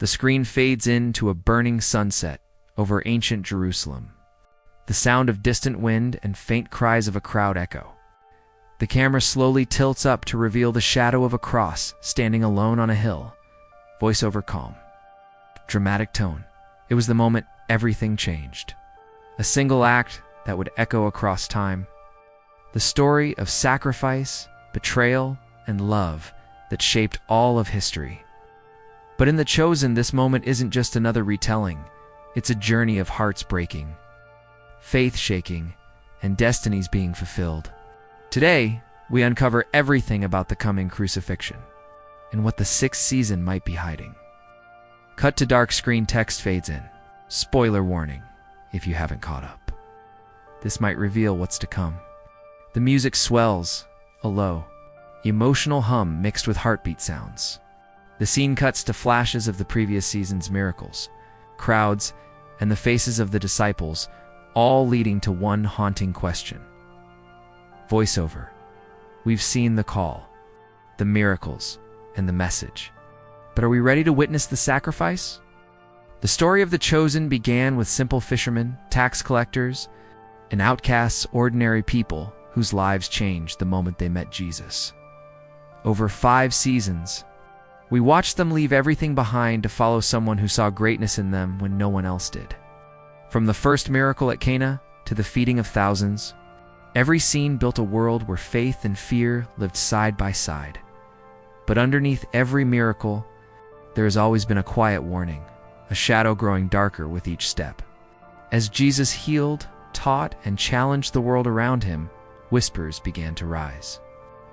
The screen fades into a burning sunset over ancient Jerusalem. The sound of distant wind and faint cries of a crowd echo. The camera slowly tilts up to reveal the shadow of a cross standing alone on a hill. Voiceover calm. Dramatic tone. It was the moment everything changed. A single act that would echo across time. The story of sacrifice, betrayal, and love that shaped all of history. But in The Chosen, this moment isn't just another retelling. It's a journey of hearts breaking, faith shaking, and destinies being fulfilled. Today, we uncover everything about the coming crucifixion and what the sixth season might be hiding. Cut to dark screen, text fades in. Spoiler warning, if you haven't caught up. This might reveal what's to come. The music swells, a low, emotional hum mixed with heartbeat sounds. The scene cuts to flashes of the previous season's miracles, crowds, and the faces of the disciples, all leading to one haunting question. Voiceover. We've seen the call, the miracles, and the message. But are we ready to witness the sacrifice? The story of The Chosen began with simple fishermen, tax collectors, and outcasts, ordinary people whose lives changed the moment they met Jesus. Over 5 seasons, we watched them leave everything behind to follow someone who saw greatness in them when no one else did. From the first miracle at Cana to the feeding of thousands, every scene built a world where faith and fear lived side by side. But underneath every miracle, there has always been a quiet warning, a shadow growing darker with each step. As Jesus healed, taught, and challenged the world around him, whispers began to rise.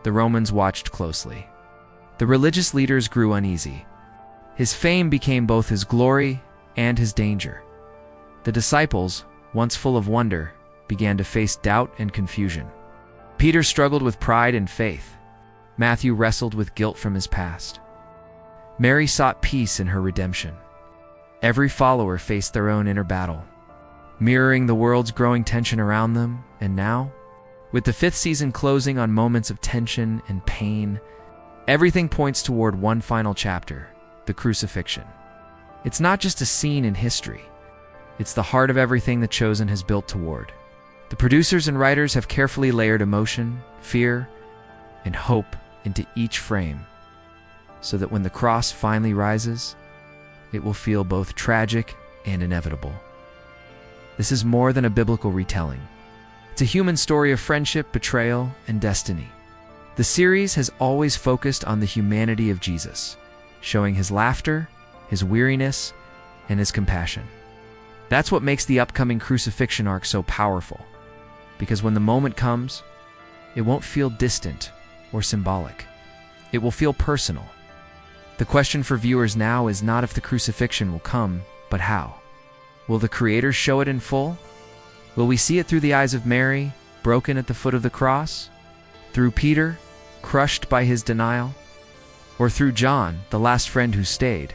The Romans watched closely. The religious leaders grew uneasy. His fame became both his glory and his danger. The disciples, once full of wonder, began to face doubt and confusion. Peter struggled with pride and faith. Matthew wrestled with guilt from his past. Mary sought peace in her redemption. Every follower faced their own inner battle, mirroring the world's growing tension around them. And now, with the 5th season closing on moments of tension and pain, everything points toward one final chapter, the crucifixion. It's not just a scene in history. It's the heart of everything The Chosen has built toward. The producers and writers have carefully layered emotion, fear, and hope into each frame, so that when the cross finally rises, it will feel both tragic and inevitable. This is more than a biblical retelling. It's a human story of friendship, betrayal, and destiny. The series has always focused on the humanity of Jesus, showing his laughter, his weariness, and his compassion. That's what makes the upcoming crucifixion arc so powerful, because when the moment comes, it won't feel distant or symbolic. It will feel personal. The question for viewers now is not if the crucifixion will come, but how. Will the Creator show it in full? Will we see it through the eyes of Mary, broken at the foot of the cross? Through Peter, crushed by his denial? Or through John, the last friend who stayed?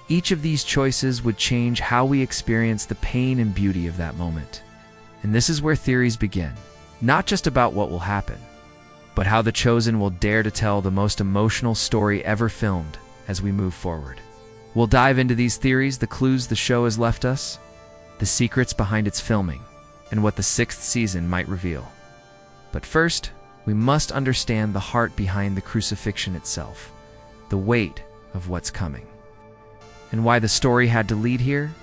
Each of these choices would change how we experience the pain and beauty of that moment. And this is where theories begin. Not just about what will happen, but how The Chosen will dare to tell the most emotional story ever filmed as we move forward. We'll dive into these theories, the clues the show has left us, the secrets behind its filming, and what the 6th season might reveal. But first, we must understand the heart behind the crucifixion itself, the weight of what's coming. And why the story had to lead here?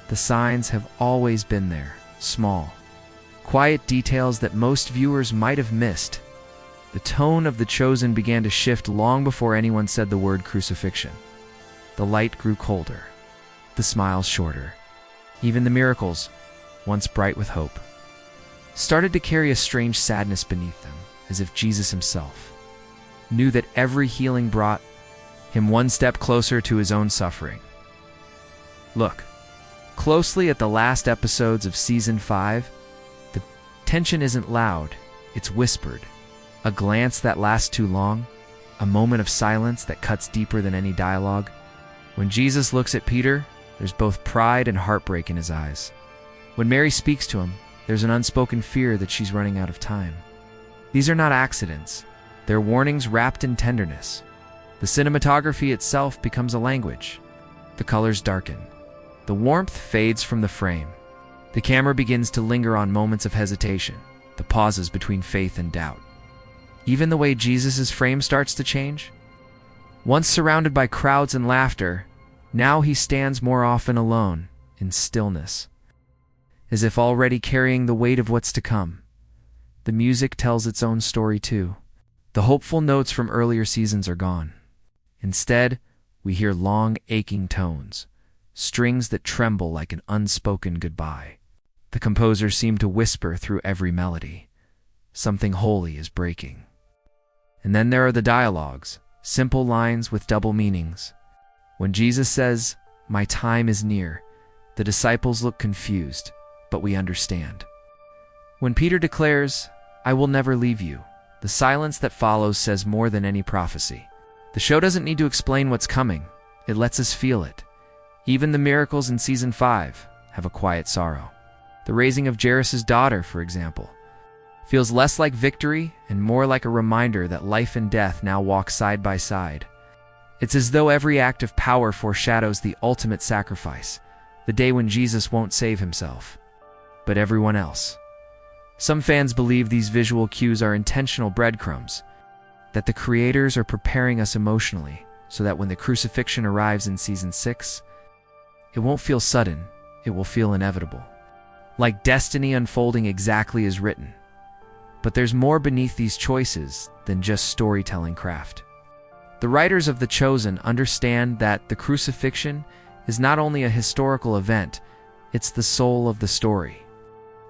The signs have always been there, small, quiet details that most viewers might have missed. The tone of The Chosen began to shift long before anyone said the word crucifixion. The light grew colder, the smiles shorter. Even the miracles, once bright with hope, started to carry a strange sadness beneath them, as if Jesus himself knew that every healing brought him one step closer to his own suffering. Look closely at the last episodes of Season 5. The tension isn't loud, it's whispered. A glance that lasts too long, a moment of silence that cuts deeper than any dialogue. When Jesus looks at Peter, there's both pride and heartbreak in his eyes. When Mary speaks to him, there's an unspoken fear that she's running out of time. These are not accidents. They're warnings wrapped in tenderness. The cinematography itself becomes a language. The colors darken. The warmth fades from the frame. The camera begins to linger on moments of hesitation, the pauses between faith and doubt. Even the way Jesus' frame starts to change. Once surrounded by crowds and laughter, now he stands more often alone, in stillness, as if already carrying the weight of what's to come. The music tells its own story too. The hopeful notes from earlier seasons are gone. Instead, we hear long, aching tones, strings that tremble like an unspoken goodbye. The composer seemed to whisper through every melody. Something holy is breaking. And then there are the dialogues, simple lines with double meanings. When Jesus says, "My time is near," the disciples look confused, but we understand. When Peter declares, "I will never leave you," the silence that follows says more than any prophecy. The show doesn't need to explain what's coming. It lets us feel it. Even the miracles in Season 5 have a quiet sorrow. The raising of Jairus' daughter, for example, feels less like victory and more like a reminder that life and death now walk side by side. It's as though every act of power foreshadows the ultimate sacrifice, the day when Jesus won't save himself, but everyone else. Some fans believe these visual cues are intentional breadcrumbs, that the creators are preparing us emotionally so that when the crucifixion arrives in Season 6, it won't feel sudden, it will feel inevitable. Like destiny unfolding exactly as written. But there's more beneath these choices than just storytelling craft. The writers of The Chosen understand that the crucifixion is not only a historical event, it's the soul of the story.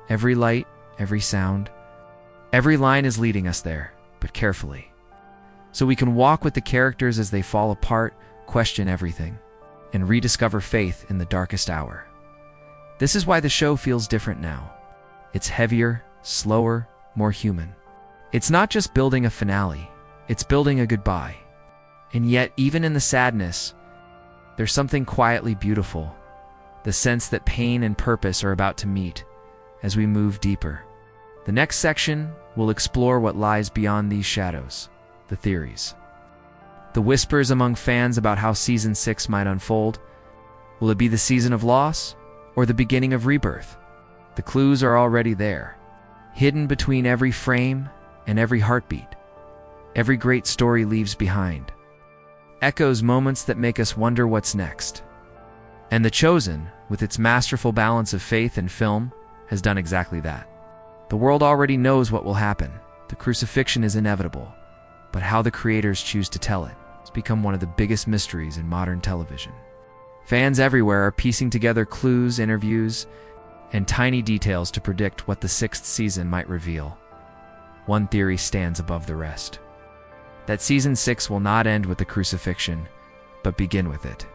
Every light, every sound, every line is leading us there, but carefully. So we can walk with the characters as they fall apart, question everything, and rediscover faith in the darkest hour. This is why the show feels different now. It's heavier, slower, more human. It's not just building a finale, it's building a goodbye. And yet, even in the sadness, there's something quietly beautiful, the sense that pain and purpose are about to meet as we move deeper. The next section will explore what lies beyond these shadows, the theories. The whispers among fans about how Season 6 might unfold. Will it be the season of loss or the beginning of rebirth? The clues are already there, hidden between every frame and every heartbeat. Every great story leaves behind echoes, moments that make us wonder what's next. And The Chosen, with its masterful balance of faith and film, has done exactly that. The world already knows what will happen. The crucifixion is inevitable, but how the creators choose to tell it has become one of the biggest mysteries in modern television. Fans everywhere are piecing together clues, interviews, and tiny details to predict what the 6th season might reveal. One theory stands above the rest: that Season 6 will not end with the crucifixion, but begin with it.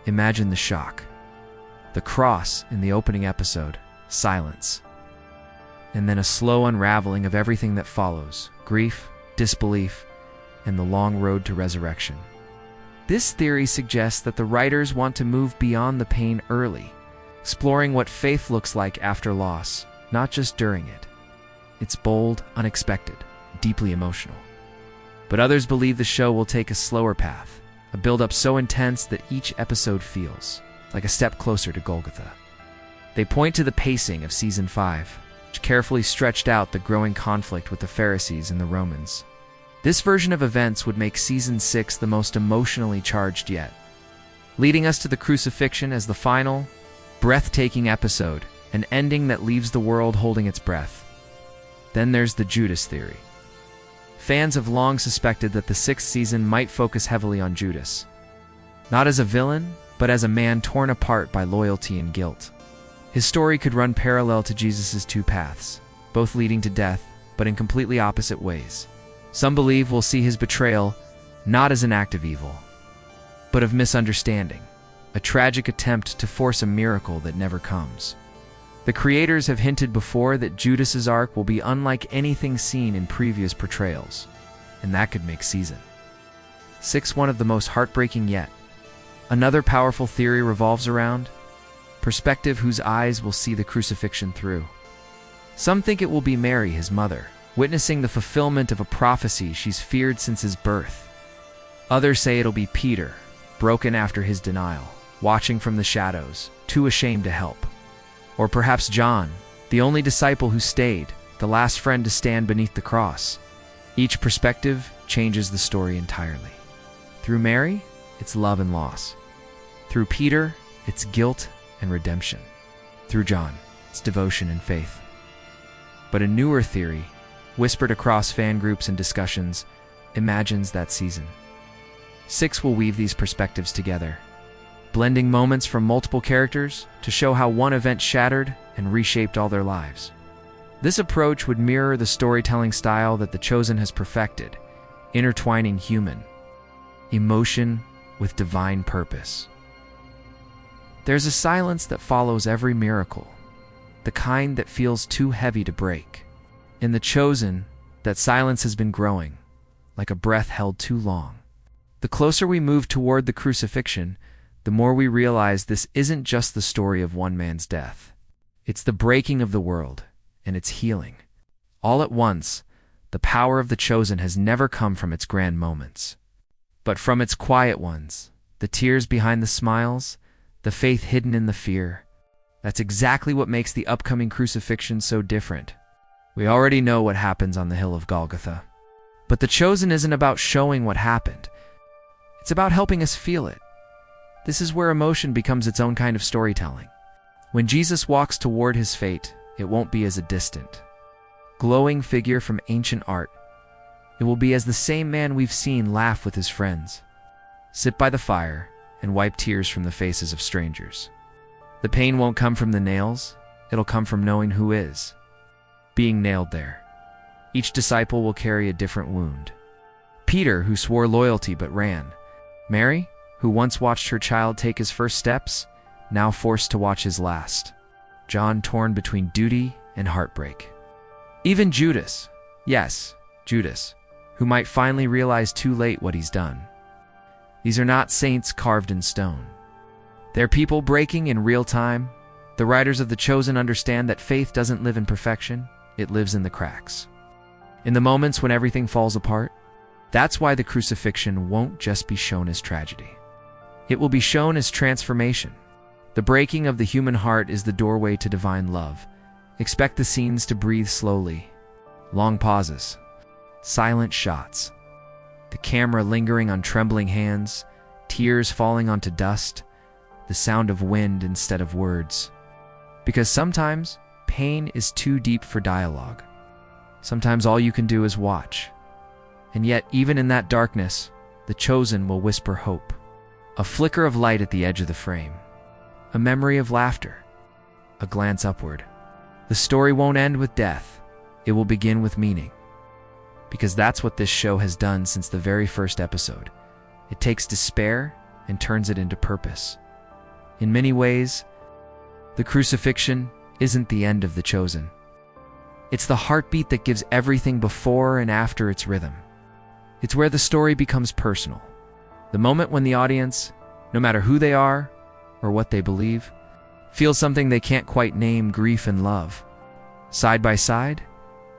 Imagine the shock. The cross in the opening episode, silence. And then a slow unraveling of everything that follows: grief, disbelief, and the long road to resurrection. This theory suggests that the writers want to move beyond the pain early, exploring what faith looks like after loss, not just during it. It's bold, unexpected, deeply emotional. But others believe the show will take a slower path, a build-up so intense that each episode feels like a step closer to Golgotha. They point to the pacing of Season 5, which carefully stretched out the growing conflict with the Pharisees and the Romans. This version of events would make Season 6 the most emotionally charged yet, leading us to the crucifixion as the final, breathtaking episode, an ending that leaves the world holding its breath. Then there's the Judas theory. Fans have long suspected that the 6th season might focus heavily on Judas, not as a villain, but as a man torn apart by loyalty and guilt. His story could run parallel to Jesus' two paths, both leading to death, but in completely opposite ways. Some believe we'll see his betrayal not as an act of evil, but of misunderstanding, a tragic attempt to force a miracle that never comes. The creators have hinted before that Judas's arc will be unlike anything seen in previous portrayals, and that could make Season 6 one of the most heartbreaking yet. Another powerful theory revolves around perspective, whose eyes will see the crucifixion through. Some think it will be Mary, his mother, witnessing the fulfillment of a prophecy she's feared since his birth. Others say it'll be Peter, broken after his denial, watching from the shadows, too ashamed to help. Or perhaps John, the only disciple who stayed, the last friend to stand beneath the cross. Each perspective changes the story entirely. Through Mary, it's love and loss. Through Peter, it's guilt and redemption. Through John, it's devotion and faith. But a newer theory, whispered across fan groups and discussions, imagines that season. 6 will weave these perspectives together, blending moments from multiple characters to show how one event shattered and reshaped all their lives. This approach would mirror the storytelling style that The Chosen has perfected, intertwining human emotion with divine purpose. There's a silence that follows every miracle, the kind that feels too heavy to break. In The Chosen, that silence has been growing, like a breath held too long. The closer we move toward the crucifixion, the more we realize this isn't just the story of one man's death. It's the breaking of the world and its healing. All at once, the power of The Chosen has never come from its grand moments, but from its quiet ones, the tears behind the smiles, the faith hidden in the fear. That's exactly what makes the upcoming crucifixion so different. We already know what happens on the hill of Golgotha. But The Chosen isn't about showing what happened. It's about helping us feel it. This is where emotion becomes its own kind of storytelling. When Jesus walks toward his fate, it won't be as a distant, glowing figure from ancient art. It will be as the same man we've seen laugh with his friends, sit by the fire, and wipe tears from the faces of strangers. The pain won't come from the nails, it'll come from knowing who is being nailed there. Each disciple will carry a different wound. Peter, who swore loyalty but ran. Mary, who once watched her child take his first steps, now forced to watch his last. John, torn between duty and heartbreak. Even Judas, yes, Judas, who might finally realize too late what he's done. These are not saints carved in stone. They're people breaking in real time. The writers of The Chosen understand that faith doesn't live in perfection, it lives in the cracks. In the moments when everything falls apart. That's why the crucifixion won't just be shown as tragedy. It will be shown as transformation. The breaking of the human heart is the doorway to divine love. Expect the scenes to breathe slowly. Long pauses. Silent shots. The camera lingering on trembling hands. Tears falling onto dust. The sound of wind instead of words. Because sometimes, pain is too deep for dialogue. Sometimes all you can do is watch. And yet, even in that darkness, The Chosen will whisper hope. A flicker of light at the edge of the frame. A memory of laughter. A glance upward. The story won't end with death. It will begin with meaning. Because that's what this show has done since the very first episode. It takes despair and turns it into purpose. In many ways, the crucifixion isn't the end of The Chosen. It's the heartbeat that gives everything before and after its rhythm. It's where the story becomes personal. The moment when the audience, no matter who they are or what they believe, feels something they can't quite name, grief and love, side by side,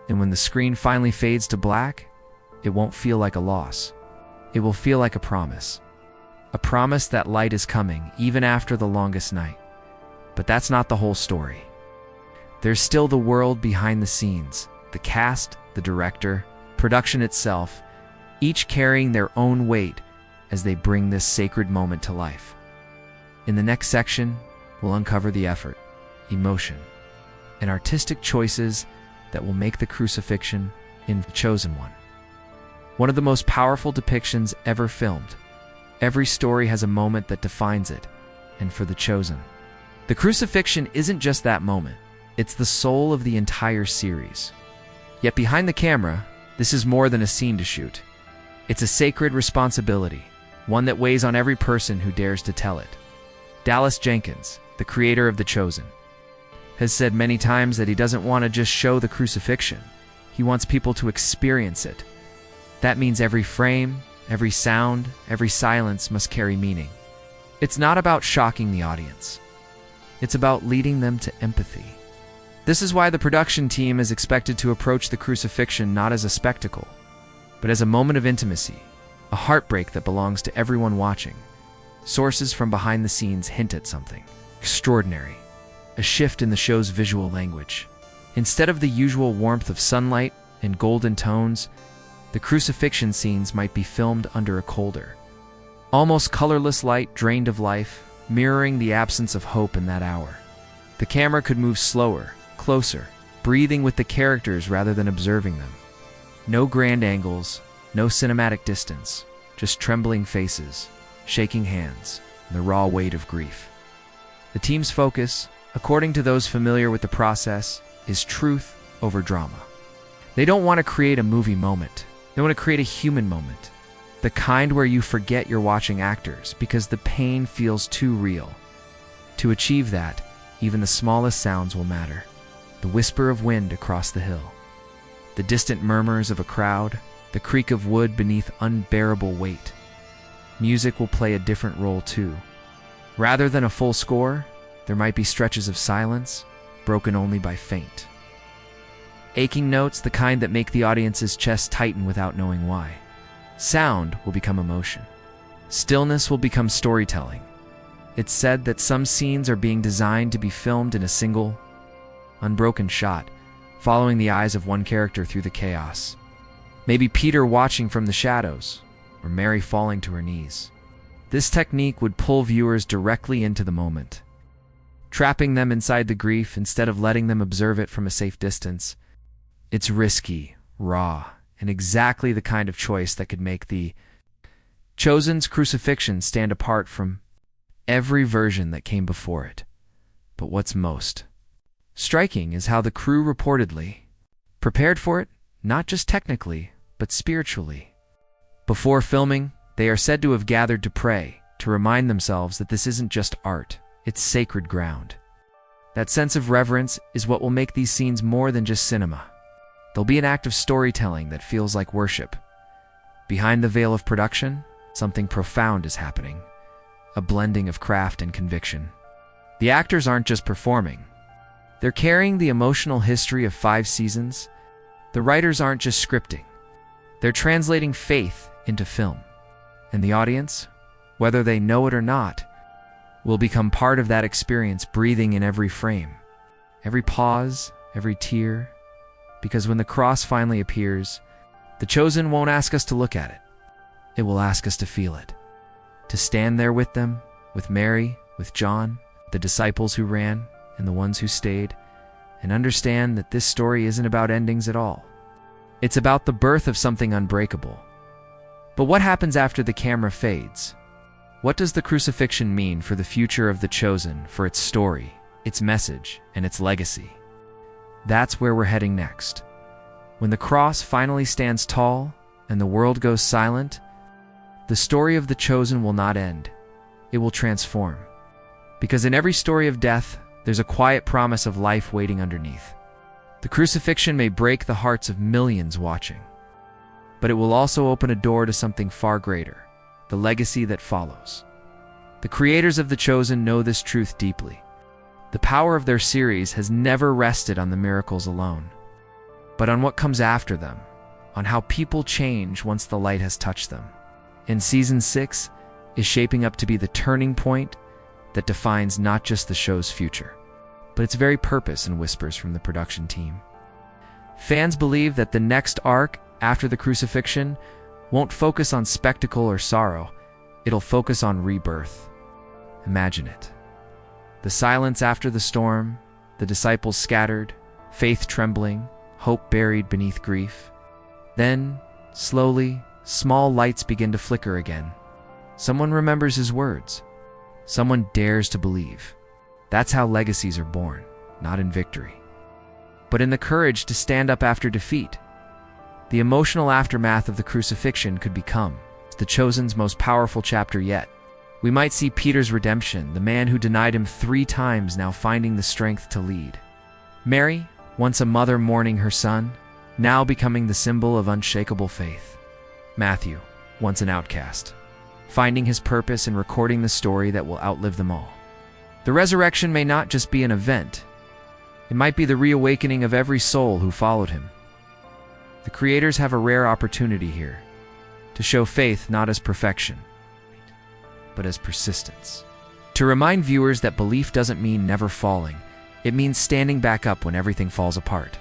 and when the screen finally fades to black, it won't feel like a loss. It will feel like a promise. A promise that light is coming even after the longest night. But that's not the whole story. There's still the world behind the scenes, the cast, the director, production itself, each carrying their own weight as they bring this sacred moment to life. In the next section, we'll uncover the effort, emotion, and artistic choices that will make the crucifixion in The Chosen one of the most powerful depictions ever filmed. Every story has a moment that defines it, and for The Chosen, the crucifixion isn't just that moment. It's the soul of the entire series. Yet behind the camera, this is more than a scene to shoot. It's a sacred responsibility, one that weighs on every person who dares to tell it. Dallas Jenkins, the creator of The Chosen, has said many times that he doesn't want to just show the crucifixion. He wants people to experience it. That means every frame, every sound, every silence must carry meaning. It's not about shocking the audience. It's about leading them to empathy. This is why the production team is expected to approach the crucifixion not as a spectacle, but as a moment of intimacy, a heartbreak that belongs to everyone watching. Sources from behind the scenes hint at something extraordinary, a shift in the show's visual language. Instead of the usual warmth of sunlight and golden tones, the crucifixion scenes might be filmed under a colder, almost colorless light drained of life, mirroring the absence of hope in that hour. The camera could move slower, closer, breathing with the characters rather than observing them. No grand angles, no cinematic distance, just trembling faces, shaking hands, and the raw weight of grief. The team's focus, according to those familiar with the process, is truth over drama. They don't want to create a movie moment. They want to create a human moment. The kind where you forget you're watching actors because the pain feels too real. To achieve that, even the smallest sounds will matter. The whisper of wind across the hill, the distant murmurs of a crowd, the creak of wood beneath unbearable weight. Music will play a different role too. Rather than a full score, there might be stretches of silence, broken only by faint. Aching notes, the kind that make the audience's chest tighten without knowing why. Sound will become emotion. Stillness will become storytelling. It's said that some scenes are being designed to be filmed in a single, unbroken shot, following the eyes of one character through the chaos. Maybe Peter watching from the shadows, or Mary falling to her knees. This technique would pull viewers directly into the moment, trapping them inside the grief instead of letting them observe it from a safe distance. It's risky, raw, and exactly the kind of choice that could make the Chosen's crucifixion stand apart from every version that came before it. But what's most striking is how the crew reportedly prepared for it, not just technically, but spiritually. Before filming, they are said to have gathered to pray, to remind themselves that this isn't just art, it's sacred ground. That sense of reverence is what will make these scenes more than just cinema. They'll be an act of storytelling that feels like worship. Behind the veil of production, something profound is happening, a blending of craft and conviction. The actors aren't just performing. They're carrying the emotional history of 5 seasons. The writers aren't just scripting. They're translating faith into film. And the audience, whether they know it or not, will become part of that experience, breathing in every frame, every pause, every tear. Because when the cross finally appears, the Chosen won't ask us to look at it. It will ask us to feel it. To stand there with them, with Mary, with John, the disciples who ran, and the ones who stayed, and understand that this story isn't about endings at all. It's about the birth of something unbreakable. But what happens after the camera fades? What does the crucifixion mean for the future of the Chosen, for its story, its message, and its legacy? That's where we're heading next. When the cross finally stands tall and the world goes silent, the story of the Chosen will not end. It will transform. Because in every story of death, there's a quiet promise of life waiting underneath. The crucifixion may break the hearts of millions watching, but it will also open a door to something far greater, the legacy that follows. The creators of The Chosen know this truth deeply. The power of their series has never rested on the miracles alone, but on what comes after them, on how people change once the light has touched them. And Season 6 is shaping up to be the turning point that defines not just the show's future, but its very purpose, in whispers from the production team. Fans believe that the next arc after the crucifixion won't focus on spectacle or sorrow, it'll focus on rebirth. Imagine it. The silence after the storm, the disciples scattered, faith trembling, hope buried beneath grief. Then, slowly, small lights begin to flicker again. Someone remembers his words. Someone dares to believe. That's how legacies are born, not in victory, but in the courage to stand up after defeat. The emotional aftermath of the crucifixion could become The Chosen's most powerful chapter yet. We might see Peter's redemption, the man who denied him 3 times now finding the strength to lead. Mary, once a mother mourning her son, now becoming the symbol of unshakable faith. Matthew, once an outcast, finding his purpose and recording the story that will outlive them all. The resurrection may not just be an event. It might be the reawakening of every soul who followed him. The creators have a rare opportunity here, to show faith not as perfection, but as persistence. To remind viewers that belief doesn't mean never falling, it means standing back up when everything falls apart.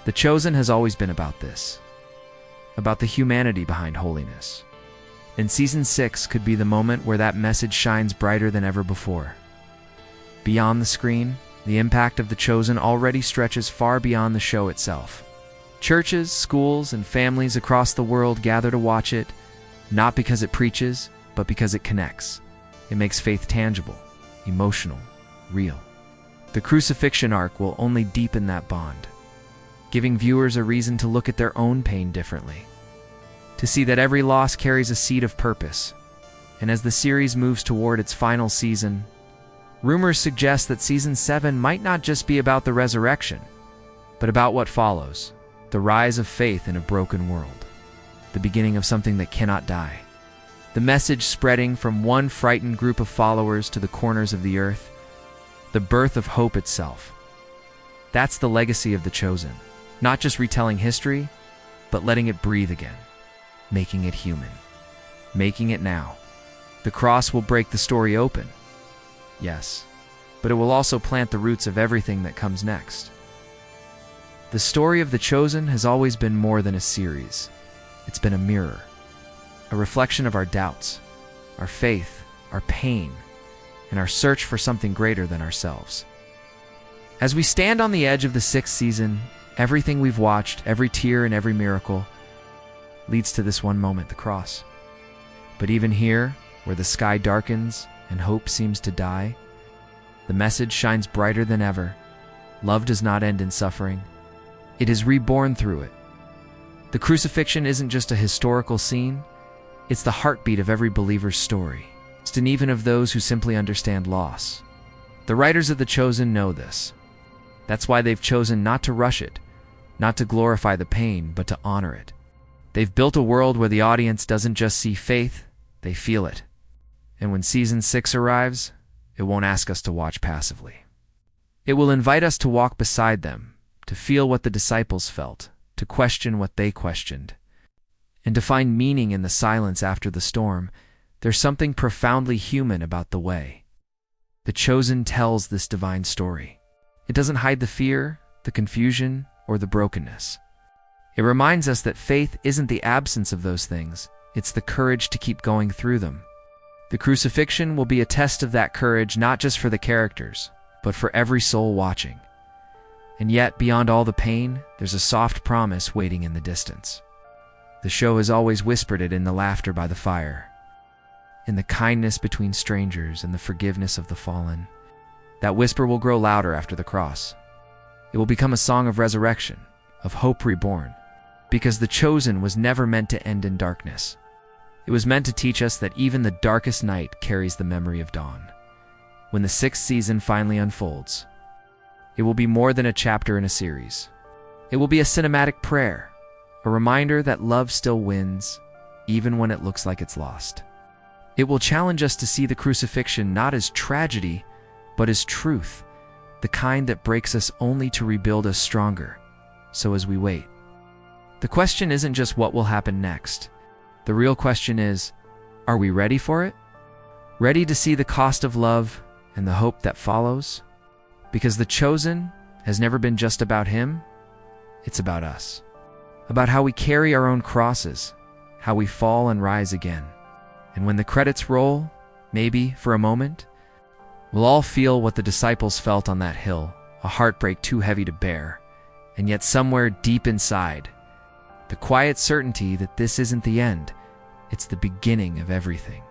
The Chosen has always been about this, about the humanity behind holiness. And Season 6 could be the moment where that message shines brighter than ever before. Beyond the screen, the impact of The Chosen already stretches far beyond the show itself. Churches, schools, and families across the world gather to watch it, not because it preaches, but because it connects. It makes faith tangible, emotional, real. The crucifixion arc will only deepen that bond, giving viewers a reason to look at their own pain differently, to see that every loss carries a seed of purpose. And as the series moves toward its final season, rumors suggest that Season 7 might not just be about the resurrection, but about what follows, the rise of faith in a broken world, the beginning of something that cannot die. The message spreading from one frightened group of followers to the corners of the earth, the birth of hope itself. That's the legacy of The Chosen, not just retelling history, but letting it breathe again, making it human, making it now. The cross will break the story open, yes, but it will also plant the roots of everything that comes next. The story of The Chosen has always been more than a series. It's been a mirror, a reflection of our doubts, our faith, our pain, and our search for something greater than ourselves. As we stand on the edge of the 6th season, everything we've watched, every tear and every miracle, leads to this one moment, the cross. But even here, where the sky darkens and hope seems to die, the message shines brighter than ever. Love does not end in suffering. It is reborn through it. The crucifixion isn't just a historical scene, it's the heartbeat of every believer's story, and even of those who simply understand loss. The writers of The Chosen know this. That's why they've chosen not to rush it, not to glorify the pain, but to honor it. They've built a world where the audience doesn't just see faith, they feel it. And when Season 6 arrives, it won't ask us to watch passively. It will invite us to walk beside them, to feel what the disciples felt, to question what they questioned, and to find meaning in the silence after the storm. There's something profoundly human about the way The Chosen tells this divine story. It doesn't hide the fear, the confusion, or the brokenness. It reminds us that faith isn't the absence of those things, it's the courage to keep going through them. The crucifixion will be a test of that courage, not just for the characters, but for every soul watching. And yet, beyond all the pain, there's a soft promise waiting in the distance. The show has always whispered it in the laughter by the fire, in the kindness between strangers and the forgiveness of the fallen. That whisper will grow louder after the cross. It will become a song of resurrection, of hope reborn, because The Chosen was never meant to end in darkness. It was meant to teach us that even the darkest night carries the memory of dawn. When the 6th season finally unfolds, it will be more than a chapter in a series. It will be a cinematic prayer, a reminder that love still wins, even when it looks like it's lost. It will challenge us to see the crucifixion not as tragedy, but as truth, the kind that breaks us only to rebuild us stronger. So as we wait, the question isn't just what will happen next. The real question is, are we ready for it? Ready to see the cost of love and the hope that follows? Because The Chosen has never been just about him, it's about us. About how we carry our own crosses, how we fall and rise again. And when the credits roll, maybe for a moment, we'll all feel what the disciples felt on that hill, a heartbreak too heavy to bear, and yet somewhere deep inside, the quiet certainty that this isn't the end, it's the beginning of everything.